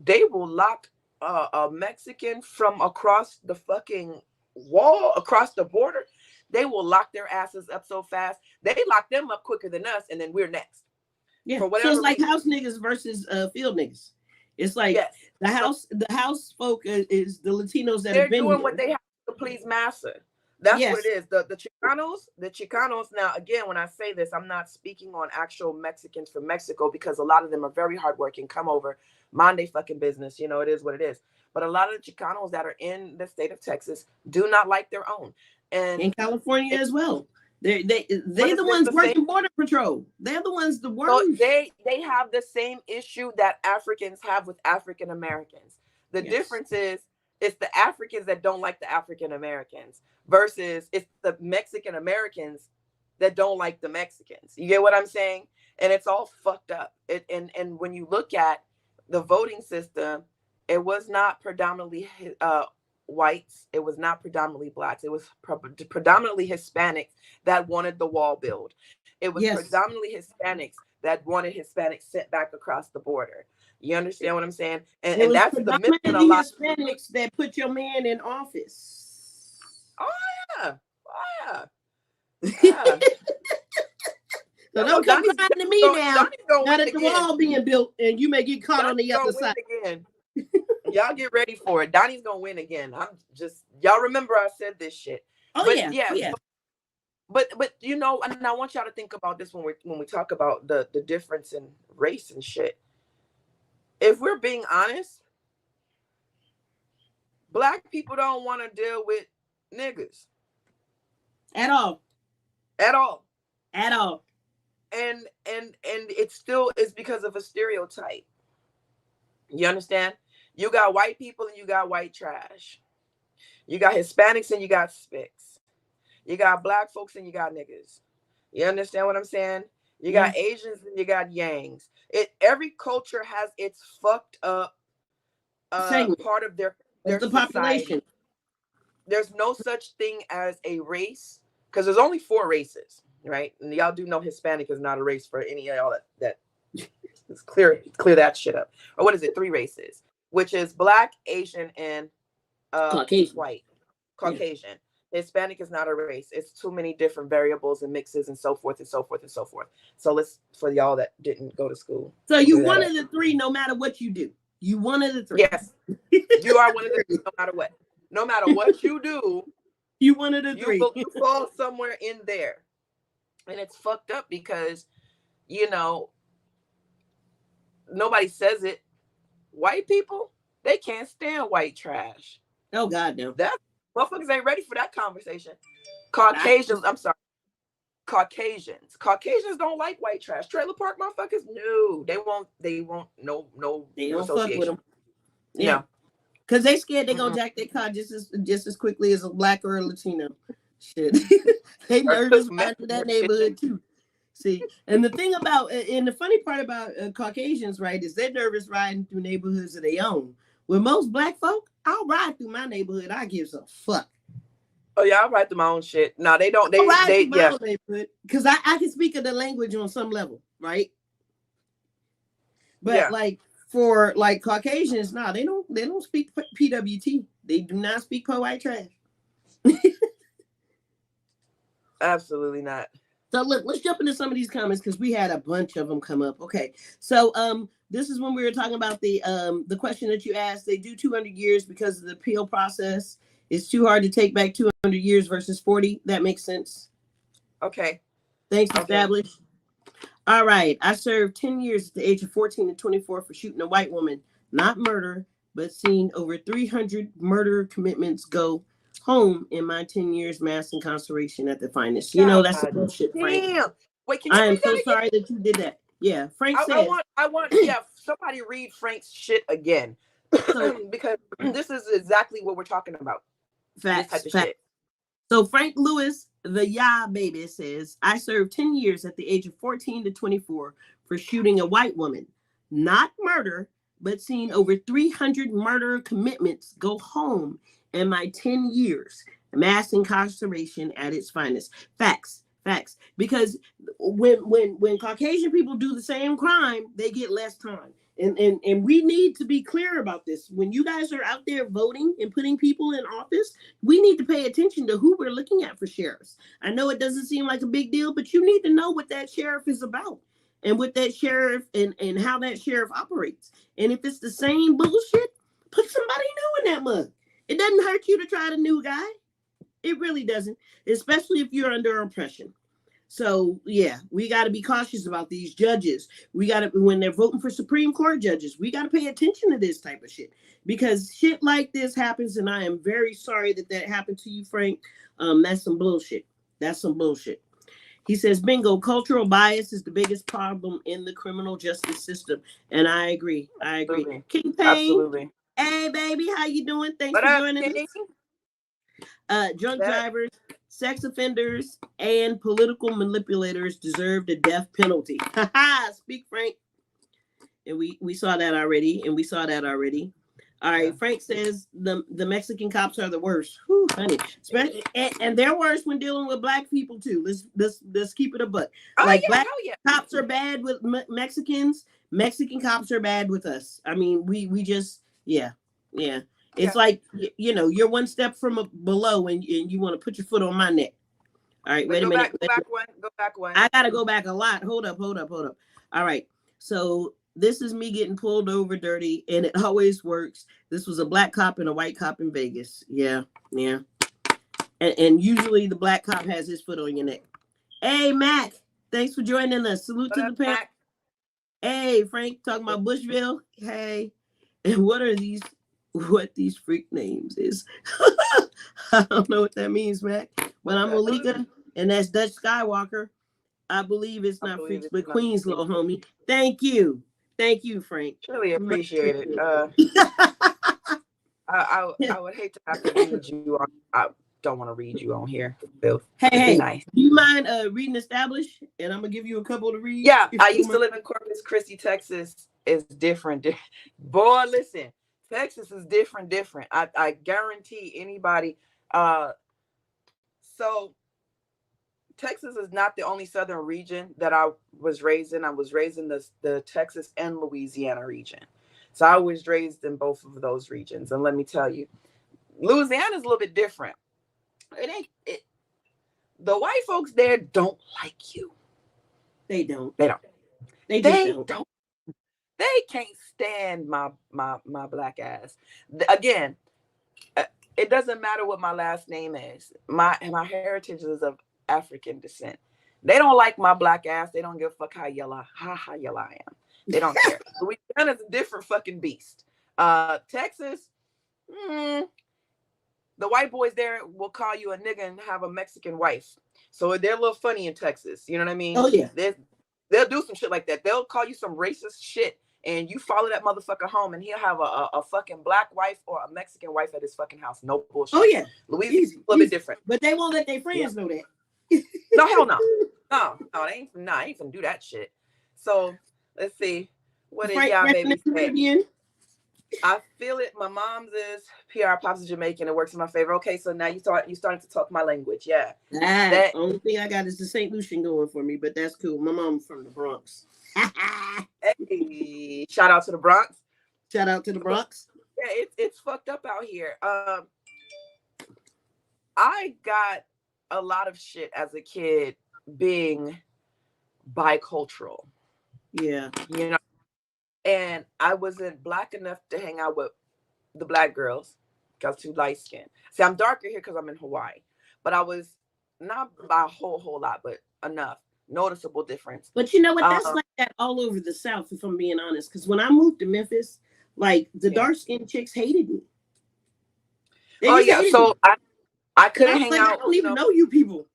they will lock a Mexican from across the fucking wall, across the border. They will lock their asses up so fast. They lock them up quicker than us, and then we're next Yeah. for So it's whatever like reason. house niggas versus field niggas. It's like Yes. So the house folk is the Latinos that have they're been doing what here. they have to please massa. That's what it Yes. is. The Chicanos. Now, again, when I say this, I'm not speaking on actual Mexicans from Mexico, because a lot of them are very hardworking. Come over, mind they fucking business. You know, it is what it is. But a lot of the Chicanos that are in the state of Texas do not like their own, and In California it, as well. but They're the it's ones the same. working border patrol. They're the ones the So worst. they have the same issue that Africans have with African Americans. The Yes. difference is it's the Africans that don't like the African Americans versus it's the Mexican Americans that don't like the Mexicans. You get what I'm saying? And it's all fucked up. And when you look at the voting system, it was not predominantly whites. It was not predominantly blacks. It was predominantly Hispanics that wanted the wall built. It was Yes. predominantly Hispanics that wanted Hispanics sent back across the border. You understand what I'm saying? It And was that's the myth in a predominantly lot. Hispanics that put your man in office. Oh yeah, oh yeah, So yeah. Yeah, well, don't come crying to me now. Donnie's gonna Now win that the again. wall being built and you may get caught on Donnie's the other gonna win side. again. Y'all get ready for it. Donnie's gonna win again. I'm just, y'all remember I said this shit. Oh But yeah, oh yeah, yeah. but you know, and I want y'all to think about this when we talk about the difference in race and shit. If we're being honest, black people don't want to deal with niggas At all. at all. At all. And it still is because of a stereotype. You understand? You got white people and you got white trash. You got Hispanics and you got spics. You got black folks and you got niggas. You understand what I'm saying? You Yeah. got Asians and you got Yangs. Every culture has its fucked up Segment part of of their the population. society. There's no such thing as a race, because there's only four races, right? And y'all do know Hispanic is not a race for any of y'all that it's clear that shit up. Or what is it? Three races, which is black, Asian, and Caucasian. white, Yeah. Caucasian. Hispanic is not a race. It's too many different variables and mixes and so forth and so forth and so forth. So let's, for y'all that didn't go to school. So you clear that one up. of the three, no matter what you do. You one of the three. Yes, you are one of the three, no matter what. No matter what you do, You one of the three. you fall somewhere in there. And it's fucked up because, you know, nobody says it. White people, they can't stand white trash. Oh God, no. That motherfuckers ain't ready for that conversation. Caucasians, I'm sorry. Caucasians don't like white trash. Trailer park motherfuckers, no, they won't, no They don't fuck association. with them. Yeah. No. Cause they scared they gonna jack their car just as quickly as a black or a Latino. Shit. They nervous Meth out in that neighborhood too. See, and the thing about, and the funny part about Caucasians, right, is they're nervous riding through neighborhoods of their own. With most black folk, I'll ride through my neighborhood. I give a fuck. Oh yeah, I write through my own shit. No, they don't. I'll ride through my Yeah. own neighborhood because I can speak of the language on some level, right? But Yeah. like for like Caucasians, nah, they don't speak PWT. They do not speak po white trash. Absolutely not. So look, let's jump into some of these comments because we had a bunch of them come up. Okay, so this is when we were talking about the question that you asked. They do 200 years because of the appeal process. It's too hard to take back 200 years versus 40. That makes sense. Okay. Thanks, established. All right, I served 10 years at the age of 14 to 24 for shooting a white woman, not murder, but seen over 300 murder commitments go home in my 10 years mass incarceration at the finest. You know, that's some bullshit, Frank. Damn. Wait, can you I am so sorry that you did that. Yeah, Frank says. I want, yeah, somebody read Frank's shit again. Because this is exactly what we're talking about. Facts, this type of facts. shit. So Frank Lewis, the Ya baby, says, I served 10 years at the age of 14 to 24 for shooting a white woman. Not murder, but seen over 300 murder commitments go home in my 10 years. Mass incarceration at its finest. Facts. Facts. Because when Caucasian people do the same crime, they get less time. And we need to be clear about this. When you guys are out there voting and putting people in office, we need to pay attention to who we're looking at for sheriffs. I know it doesn't seem like a big deal, but you need to know what that sheriff is about and what that sheriff and how that sheriff operates. And if it's the same bullshit, put somebody new in that mug. It doesn't hurt you to try the new guy. It really doesn't, especially if you're under oppression. So, yeah, we got to be cautious about these judges. We got to, when they're voting for Supreme Court judges, we got to pay attention to this type of shit because shit like this happens. And I am very sorry that happened to you, Frank. That's some bullshit. That's some bullshit. He says, bingo, cultural bias is the biggest problem in the criminal justice system. And I agree. I agree. Absolutely. King Payne. Absolutely. Hey, baby, how you doing? Thanks for joining us. Drunk drivers, sex offenders, and political manipulators deserve the death penalty. Speak, Frank. And we saw that already. All right, Frank says the Mexican cops are the worst. Whew, honey. And they're worse when dealing with black people too. Let's keep it a buck. Black cops are bad with Mexicans. Mexican cops are bad with us. I mean, we just yeah. It's like, you know, you're one step from below and you want to put your foot on my neck. All right, wait a minute. Go back one. I got to go back a lot. Hold up. All right. So this is me getting pulled over dirty, and it always works. This was a black cop and a white cop in Vegas. Yeah. And usually the black cop has his foot on your neck. Hey, Mac, thanks for joining us. Salute to the panel. Hey, Frank, talking about Bushville. Hey, and what these freak names is. I don't know what that means, Mac. But I'm Malika, and that's Dutch Skywalker. I believe it's not freaks, but Queen's little homie. Thank you, Frank. Really appreciate it. I would hate to have to read you on. I don't want to read you on here, Bill. Hey, nice. Do you mind reading Established? And I'm gonna give you a couple to read. Yeah, I used to live in Corpus Christi, Texas. It's different. Boy, listen. Texas is different. I guarantee anybody. So Texas is not the only southern region that I was raised in. I was raised in the Texas and Louisiana region. So I was raised in both of those regions. And let me tell you, Louisiana is a little bit different. The white folks there don't like you. They don't. They don't. They can't stand my black ass. Again, it doesn't matter what my last name is. My heritage is of African descent. They don't like my black ass. They don't give a fuck how yellow I am. They don't care. Louisiana's a different fucking beast. Texas, the white boys there will call you a nigga and have a Mexican wife. So they're a little funny in Texas. You know what I mean? Oh yeah. They'll do some shit like that. They'll call you some racist shit. And you follow that motherfucker home, and he'll have a fucking black wife or a Mexican wife at his fucking house. No bullshit. Oh yeah, Louisiana's a little bit different, but they won't let their friends know that. No, hell no. No, no, they ain't. Nah, I ain't finna do that shit. So let's see. What did Frank y'all from the baby say? Caribbean. I feel it. My mom's is PR. Pops is Jamaican. It works in my favor. Okay, so now you starting to talk my language. Yeah, Ah, that. only thing I got is the St. Lucian going for me, but that's cool. My mom's from the Bronx. Hey, shout out to the Bronx. Shout out to the But Bronx. yeah, it's fucked up out here. I got a lot of shit as a kid being bicultural. Yeah. You know, and I wasn't black enough to hang out with the black girls. I was too light skinned. See, I'm darker here because I'm in Hawaii, but I was not by a whole lot, but enough noticeable difference. But you know what? That's Um, like that all over the South, if I'm being honest. Because when I moved to Memphis, like the yeah. dark skinned chicks hated me. They Oh just yeah. hated me. So I And I couldn't was hang like, I out. don't even know you people.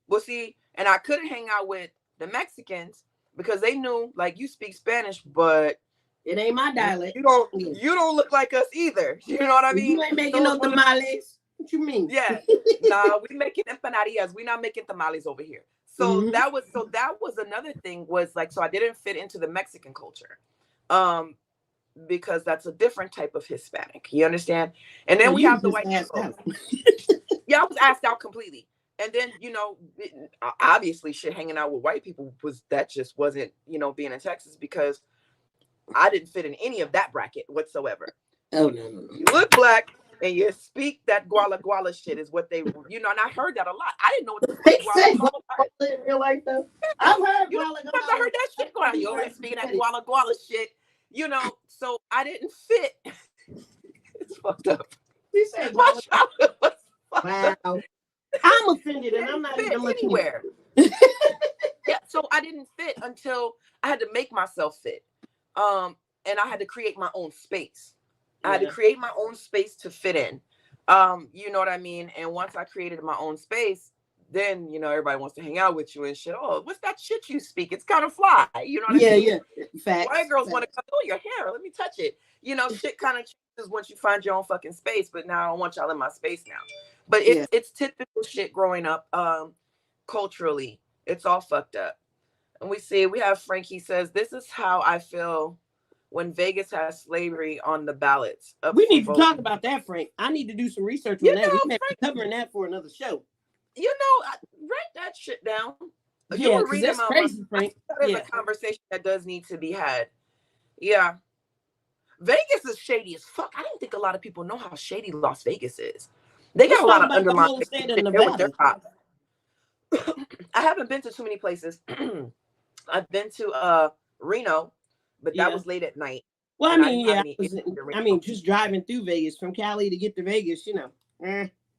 Well, see, and I couldn't hang out with the Mexicans because they knew like you speak Spanish, but It ain't my dialect. Yeah. you don't look like us either. You know what I mean? You ain't making So no it's one of tamales. What you mean? yeah. Nah, we making empanadillas. We not making tamales over here. Mm-hmm. So that was another thing was like so I didn't fit into the Mexican culture. Um because that's a different type of Hispanic. You understand? And Oh, then we you have was the just white asked people. out. Yeah, I was asked out completely. And then, obviously shit hanging out with white people was that just wasn't, being in Texas because I didn't fit in any of that bracket whatsoever. Oh no. You look black and you speak that guala guala shit is what they, and I heard that a lot. I didn't know what the fuck They guala say guala was. guala in real life though. I've heard You know, guala sometimes I guala. heard that I shit going on. be You always like, speaking that "Get it." guala guala shit, so I didn't fit. It's fucked up. She said My guala. childhood was fucked up. Wow. I'm offended I and I'm didn't not fit even looking anywhere. Yeah, so I didn't fit until I had to make myself fit. And I had to create my own space. I had to Yeah. create my own space to fit in. You know what I mean? And once I created my own space, then everybody wants to hang out with you and shit. Oh, what's that shit you speak? It's kind of fly. You know what I Yeah, mean? yeah. White Facts. girls want to Facts. come, oh, your hair, let me touch it. Shit kind of changes once you find your own fucking space. But now I don't want y'all in my space now. But Yeah. it's typical shit growing up. Culturally, it's all fucked up. And we have Frankie says, this is how I feel when Vegas has slavery on the ballots up We for need to talk voting. about that, Frank. I need to do some research on You that. We know, may be Frank, covering that for another show. write that shit down. You Yeah, were because reading that's my mind. crazy, Frank. That is a Yeah. conversation that does need to be had. Yeah. Vegas is shady as fuck. I didn't think a lot of people know how shady Las Vegas is. They got Let's a lot talk of about the underlying whole state of shit there with their Nevada. cops. I haven't been to too many places. I've been to Reno, but that Yeah. was late at night, Well, I and I didn't mean, have yeah, any issues in I mean, Reno. just driving through Vegas from Cali to get to Vegas, a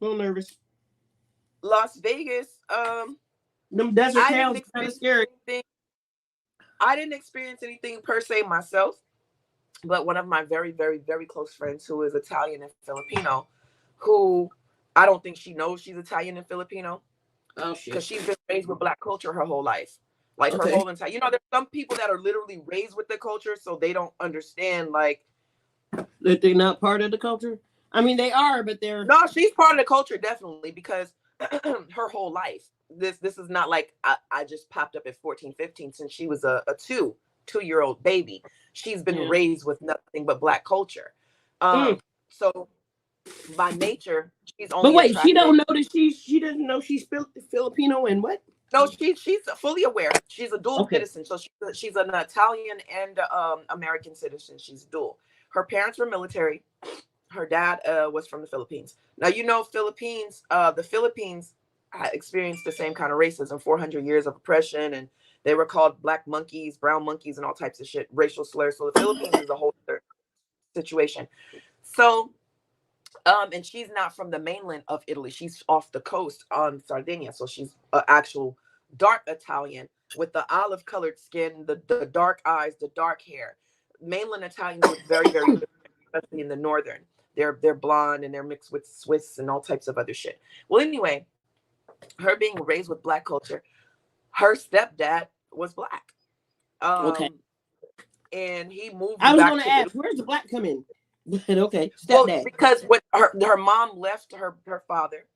little nervous. Las Vegas, Them desert I didn't towns kind of experience scary. anything. I didn't experience anything per se myself, but one of my very, very, very close friends who is Italian and Filipino, who I don't think she knows she's Italian and Filipino Oh because shit. she's been raised with black culture her whole life. Like her Okay. whole entire, there's some people that are literally raised with the culture, so they don't understand. Like, That they're not part of the culture. I mean, they are, but they're no, she's part of the culture definitely because her whole life. This is not like I just popped up at 14, 15 since she was a 2-year old baby. She's been yeah. raised with nothing but black culture. Mm. So by nature, she's But only wait, she attracted. don't know that she doesn't know she's Filipino and what? No, she's fully aware. She's a dual Okay. citizen, so she's an Italian and American citizen. She's dual. Her parents were military. Her dad was from the Philippines. Now the Philippines experienced the same kind of racism, 400 years of oppression, and they were called black monkeys, brown monkeys, and all types of shit, racial slurs. So the Philippines is a whole other situation. So and she's not from the mainland of Italy. She's off the coast on Sardinia. So she's an actual dark Italian with the olive colored skin, the dark eyes, the dark hair. Mainland Italians look very, very different, especially in the northern. They're blonde and they're mixed with Swiss and all types of other shit. Well, anyway, her being raised with black culture, her stepdad was black. Okay. Um, and he I moved was back gonna to Italy. ask, where's the black come in? But okay, Well, stepdad. because what her mom left her father,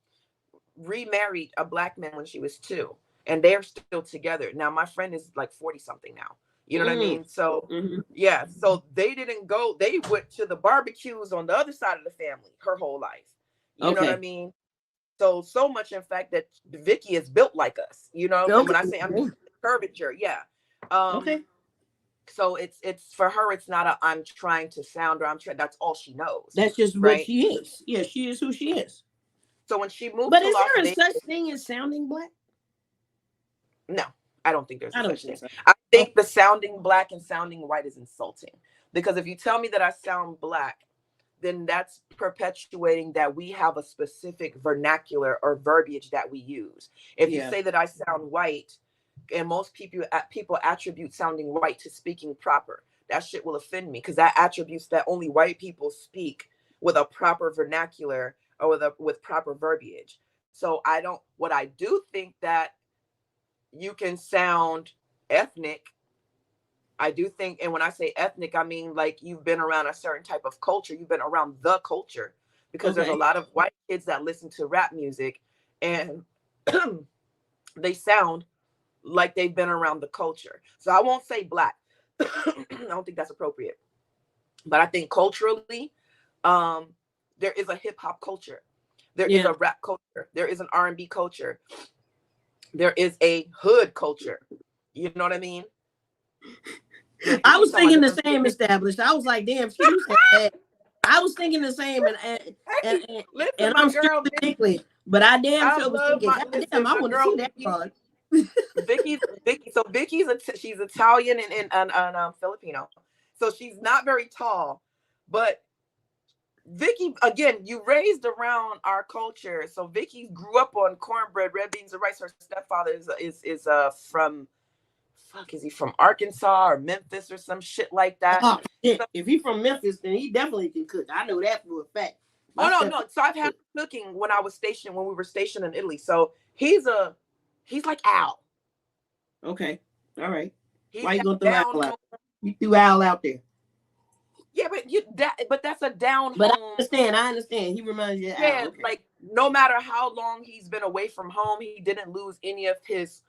remarried a black man when she was 2. and they're still together. Now my friend is like 40 something now. You know what I Mm. mean? So Mm-hmm. yeah, so they didn't go, they went to the barbecues on the other side of the family her whole life. You know what I Okay. mean? So much in fact that Vicky is built like us, you know, and Okay. when I say I'm curvature, yeah. Um, Okay. so it's for her, it's not a I'm trying to sound or I'm trying, that's all she knows, That's just what right? she is. Yeah, she is who she is. So when she moved But to is Las there a Vegas, such thing as sounding black? no, I don't think there's I a don't such think thing. so. I Okay. think the sounding black and sounding white is insulting. Because if you tell me that I sound black, then that's perpetuating that we have a specific vernacular or verbiage that we use. If you Yeah. say that I sound white, and most people attribute sounding white to speaking proper, that shit will offend me because that attributes that only white people speak with a proper vernacular or with proper verbiage. So I don't. What I do think that you can sound ethnic. I do think, and when I say ethnic, I mean like you've been around a certain type of culture. You've been around the culture because there's a Okay. lot of white kids that listen to rap music and they sound like they've been around the culture. So I won't say black. I don't think that's appropriate. But I think culturally, um, there is a hip hop culture. There is Yeah. a rap culture. There is an R&B culture. There is a hood culture. You know what I mean? Yeah, I you was sound like thinking a the same established. I was like, damn, she used to have that. I was thinking the same, and, Hey, and, listen, and my I'm girl strictly Vicky. English, but I damn I sure was love thinking, my God damn, listen, I my want to girl see that Vicky. card. Vicky. So Vicky's she's Italian and Filipino. So she's not very tall, but Vicky, again, you raised around our culture. So Vicky grew up on cornbread, red beans, and rice. Her stepfather is from fuck, is he from Arkansas or Memphis or some shit like that? Oh shit! So, If he's from Memphis, then he definitely can cook. I know that for a fact. oh My no, step. no. So I've had cooking when we were stationed in Italy. So he's like Al. Okay, all right. He's Why you gonna that throw down Al out? home. You threw Al out there. Yeah, but that's a down But home. I understand. He reminds you of Al. Yeah, Okay. like no matter how long he's been away from home, he didn't lose any of his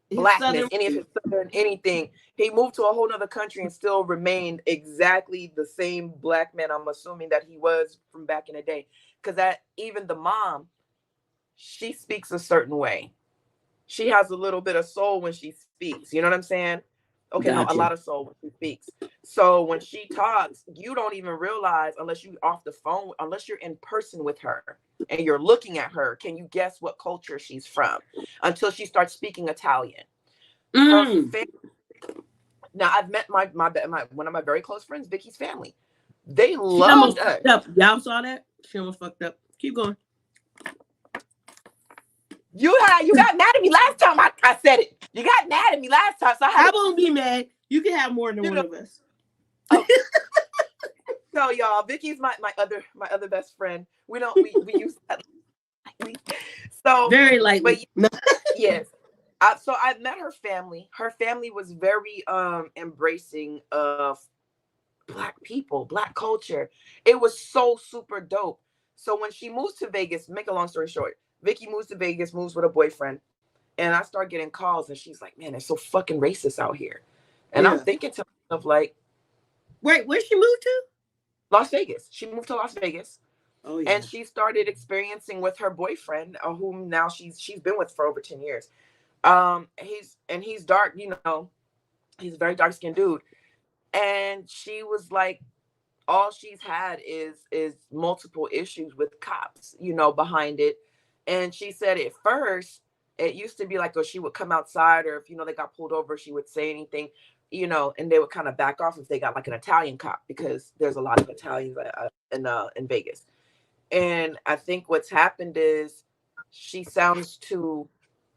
His blackness, southern. any of his southern anything. He moved to a whole nother country and still remained exactly the same black man. I'm assuming that he was from back in the day, because that even the mom, she speaks a certain way. She has a little bit of soul when she speaks. You know what I'm saying? Okay, no, a Gotcha. lot of soul when she speaks. So when she talks, you don't even realize unless you off the phone, unless you're in person with her and you're looking at her, can you guess what culture she's from until she starts speaking Italian. Her Mm. family. Now I've met my one of my very close friends, Vicky's family. They She almost loved us. fucked up. Y'all saw that? She almost fucked up. Keep going. You got mad at me last time I said it. You got mad at me last time, so I had I to, won't be mad. You can have more than you one know. of us. Oh, so y'all, Vicky's my other best friend. We use that lightly. So, Very but lightly. yes. So I met her family. Her family was very embracing of black people, black culture. It was so super dope. So when she moves to Vegas, make a long story short, Vicky moves to Vegas, moves with a boyfriend, and I start getting calls, and she's like, "Man, they're so fucking racist out here." And I'm Yeah. thinking to myself, like, Wait, where she moved to? Las Vegas. She moved to Las Vegas, Oh and yeah. she started experiencing with her boyfriend, whom now she's been with for over 10 years. He's dark, he's a very dark skinned dude, and she was like, all she's had is multiple issues with cops, behind it. And she said at first it used to be like, oh, she would come outside, or if they got pulled over, she would say anything, and they would kind of back off if they got like an Italian cop, because there's a lot of Italians in Vegas. And I think what's happened is she sounds too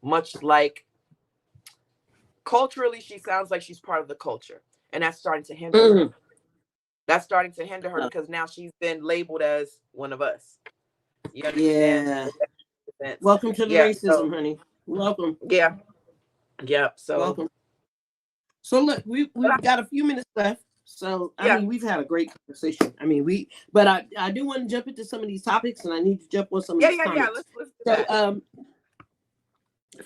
much like, culturally, she sounds like she's part of the culture, and that's starting to hinder her. Mm. That's starting to hinder her because now she's been labeled as one of us. You understand? Yeah. If that makes sense. Welcome to the Yeah. So racism, honey. Welcome. yeah. Yeah. So Welcome. So look, we've got a few minutes left. So I yeah. mean, we've had a great conversation. I mean, but I do want to jump into some of these topics, and I need to jump on some of Yeah. these Yeah. Yeah. comments. Let's do So that.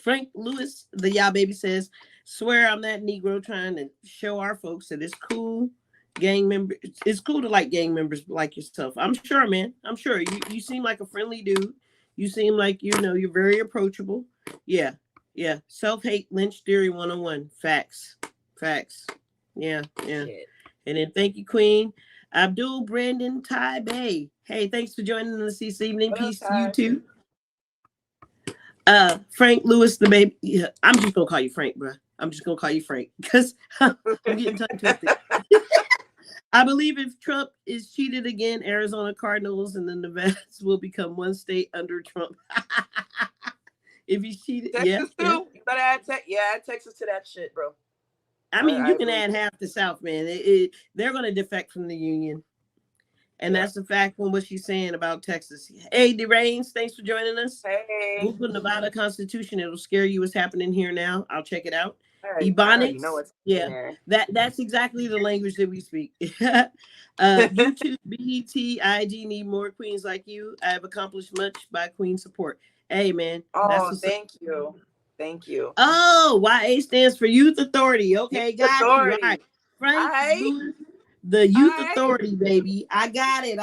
Frank Lewis, the Y'all Baby says, swear I'm that Negro trying to show our folks that it's cool. Gang member, it's cool to like gang members like yourself. I'm sure, man. I'm sure you seem like a friendly dude. You seem like you're very approachable. Yeah, yeah. Self hate lynch theory 101. Facts, facts. Yeah, yeah. Shit. And then thank you, Queen Abdul Brandon Ty Bay. Hey, thanks for joining us this evening. What Peace up, to you Ty? too. Frank Lewis, the baby. Yeah, I'm just gonna call you Frank, bro. I'm just gonna call you Frank because I'm getting tongue twisted. I believe if Trump is cheated again, Arizona Cardinals and the Nevadas will become one state under Trump. If he's cheated, yeah, Texas yeah. too. You better add Texas to that shit, bro. I mean, I you can agree. add half the South, man. They're gonna defect from the union. And Yeah. that's the fact from what she's saying about Texas. Hey, DeRains, thanks for joining us. Hey. Google Nevada Constitution. It'll scare you what's happening here now. I'll check it out. I already know Ebonics. what's Yeah, there. that's exactly the language that we speak. YouTube, BET, IG need more queens like you. I have accomplished much by queen support. Hey, man. Oh, thank you. Thank you. Oh, YA stands for Youth Authority. Okay, Youth got you. All right. Authority. Frank Aye. Lewis, the Youth Aye. Authority, baby. I got it.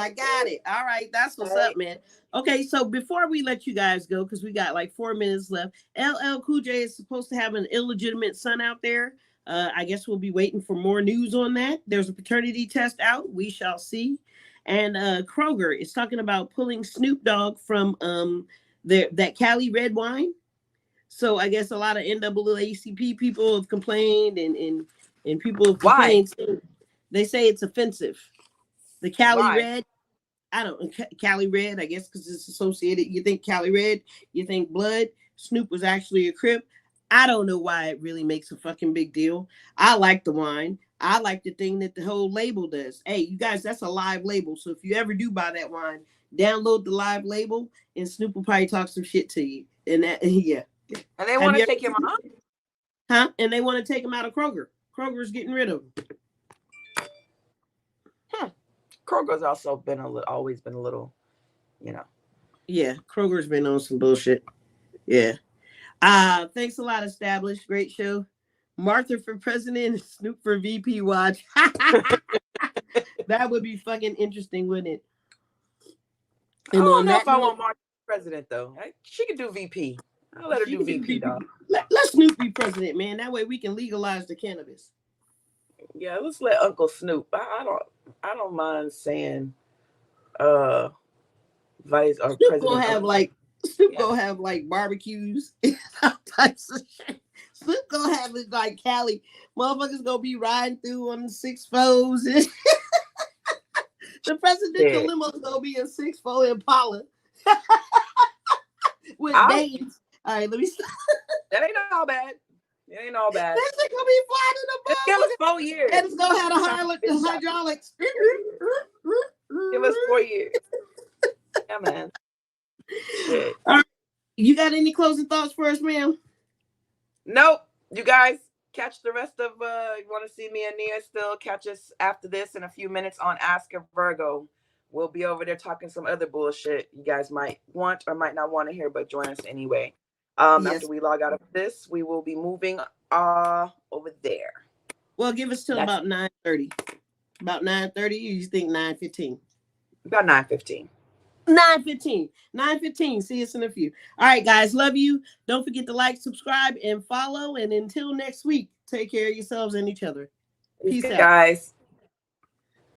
All right. That's what's Aye. up, man. Okay, so before we let you guys go, because we got like 4 minutes left, LL Cool J is supposed to have an illegitimate son out there. I guess we'll be waiting for more news on that. There's a paternity test out. We shall see. And Kroger is talking about pulling Snoop Dogg from that Cali red wine. So I guess a lot of NAACP people have complained, and people have complained. Why? They say it's offensive. The Cali Why? red, I don't Cali red. I guess because it's associated. You think Cali red, you think blood. Snoop was actually a Crip. I don't know why it really makes a fucking big deal. I like the wine. I like the thing that the whole label does. Hey, you guys, that's a live label. So if you ever do buy that wine, download the live label, and Snoop will probably talk some shit to you. And that, yeah. And they want to take him out? Huh? And they want to take him out of Kroger. Kroger's getting rid of him. Kroger's also always been a little, Yeah, Kroger's been on some bullshit. Yeah. Thanks a lot, Established. Great show. Martha for president, Snoop for VP. Watch. That would be fucking interesting, wouldn't it? And I don't know if I want Martha for president, though. She could do VP. I'll let her do VP, dog. Let Snoop be president, man. That way we can legalize the cannabis. Yeah, let's let Uncle Snoop. I don't mind saying vice or Snoop president. gonna have like barbecues and all types of shit. Snoop gonna have it like Cali. Motherfuckers gonna be riding through on the 6-4s. The presidential limo's gonna be a 6-4 Impala. With names. All right, let me stop. That ain't all bad. It ain't all bad. This is gonna be flying in the Just give us 4 years. And it's gonna have the hydraulics. Give us 4 years. Yeah, man. Shit. All right. You got any closing thoughts for us, ma'am? Nope. You guys catch the rest of you want to see me and Nia still, catch us after this in a few minutes on Ask a Virgo. We'll be over there talking some other bullshit you guys might want or might not want to hear, but join us anyway. Yes. After we log out of this, we will be moving over there. Well, give us till about 9:30. About 9:30, or you think 9:15? About 9:15. 9:15. 9:15. See us in a few. All right, guys. Love you. Don't forget to like, subscribe, and follow. And until next week, take care of yourselves and each other. Peace out, guys.